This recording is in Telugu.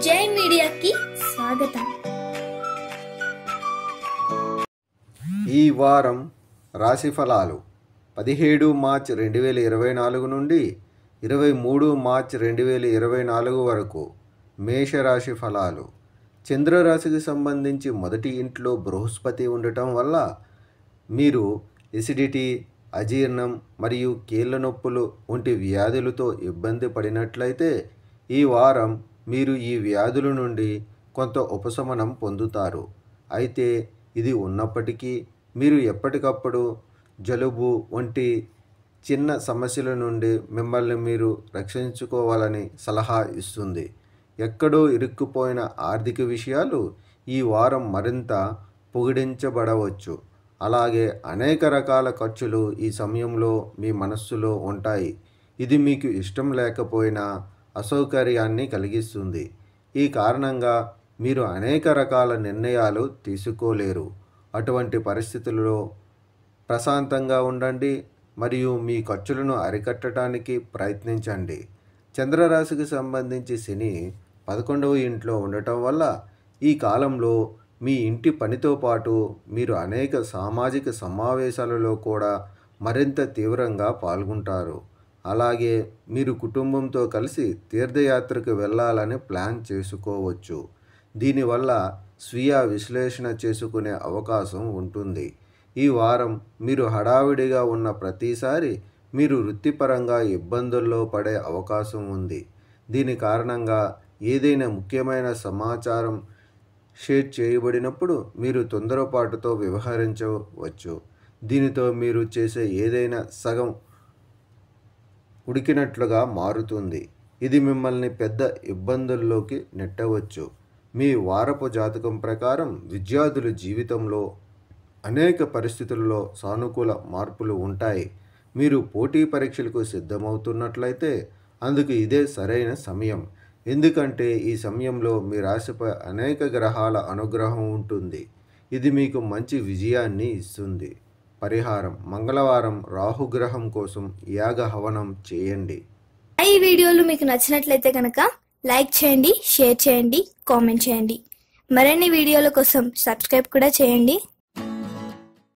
జై మీడియాకి స్వాగతం. ఈ వారం రాశి ఫలాలు 17 మార్చ్ 2024 నుండి 23 మార్చ్ 2024 వరకు మేషరాశి ఫలాలు. చంద్రరాశికి సంబంధించి మొదటి ఇంట్లో బృహస్పతి ఉండటం వల్ల మీరు ఎసిడిటీ, అజీర్ణం మరియు కీళ్ళ నొప్పులు వంటి వ్యాధులతో ఇబ్బంది పడినట్లయితే ఈ వారం మీరు ఈ వ్యాధుల నుండి కొంత ఉపశమనం పొందుతారు. అయితే ఇది ఉన్నప్పటికీ మీరు ఎప్పటికప్పుడు జలుబు వంటి చిన్న సమస్యల నుండి మిమ్మల్ని మీరు రక్షించుకోవాలని సలహా ఇస్తుంది. ఎక్కడో ఇరుక్కుపోయిన ఆర్థిక విషయాలు ఈ వారం మరింత పొగిడించబడవచ్చు. అలాగే అనేక రకాల ఖర్చులు ఈ సమయంలో మీ మనస్సులో ఉంటాయి. ఇది మీకు ఇష్టం లేకపోయినా అసౌకర్యాన్ని కలిగిస్తుంది. ఈ కారణంగా మీరు అనేక రకాల నిర్ణయాలు తీసుకోలేరు. అటువంటి పరిస్థితుల్లో ప్రశాంతంగా ఉండండి మరియు మీ ఖర్చులను అరికట్టడానికి ప్రయత్నించండి. చంద్రరాశికి సంబంధించి శని 11వ ఇంట్లో ఉండటం వల్ల ఈ కాలంలో మీ ఇంటి పనితో పాటు మీరు అనేక సామాజిక సమావేశాలలో కూడా మరింత తీవ్రంగా పాల్గొంటారు. అలాగే మీరు కుటుంబంతో కలిసి తీర్థయాత్రకు వెళ్ళాలని ప్లాన్ చేసుకోవచ్చు. దీనివల్ల స్వీయ విశ్లేషణ చేసుకునే అవకాశం ఉంటుంది. ఈ వారం మీరు హడావిడిగా ఉన్న ప్రతిసారి మీరు వృత్తిపరంగా ఇబ్బందుల్లో పడే అవకాశం ఉంది. దీని కారణంగా ఏదైనా ముఖ్యమైన సమాచారం షేర్ చేయబడినప్పుడు మీరు తొందరపాటుతో వ్యవహరించవచ్చు. దీనితో మీరు చేసే ఏదైనా సగం ఉడికినట్లుగా మారుతుంది. ఇది మిమ్మల్ని పెద్ద ఇబ్బందుల్లోకి నెట్టవచ్చు. మీ వారపు జాతకం ప్రకారం విద్యార్థుల జీవితంలో అనేక పరిస్థితుల్లో సానుకూల మార్పులు ఉంటాయి. మీరు పోటీ పరీక్షలకు సిద్ధమవుతున్నట్లయితే అందుకు ఇదే సరైన సమయం. ఎందుకంటే ఈ సమయంలో మీ రాశిపై అనేక గ్రహాల అనుగ్రహం ఉంటుంది. ఇది మీకు మంచి విజయాన్ని ఇస్తుంది. పరిహారం: మంగళవారం రాహుగ్రహం కోసం యాగ హవనం చేయండి. ఈ వీడియోలు మీకు నచ్చినట్లయితే కనుక లైక్ చేయండి, షేర్ చేయండి, కామెంట్ చేయండి. మరిన్ని వీడియోల కోసం సబ్స్క్రైబ్ కూడా చేయండి.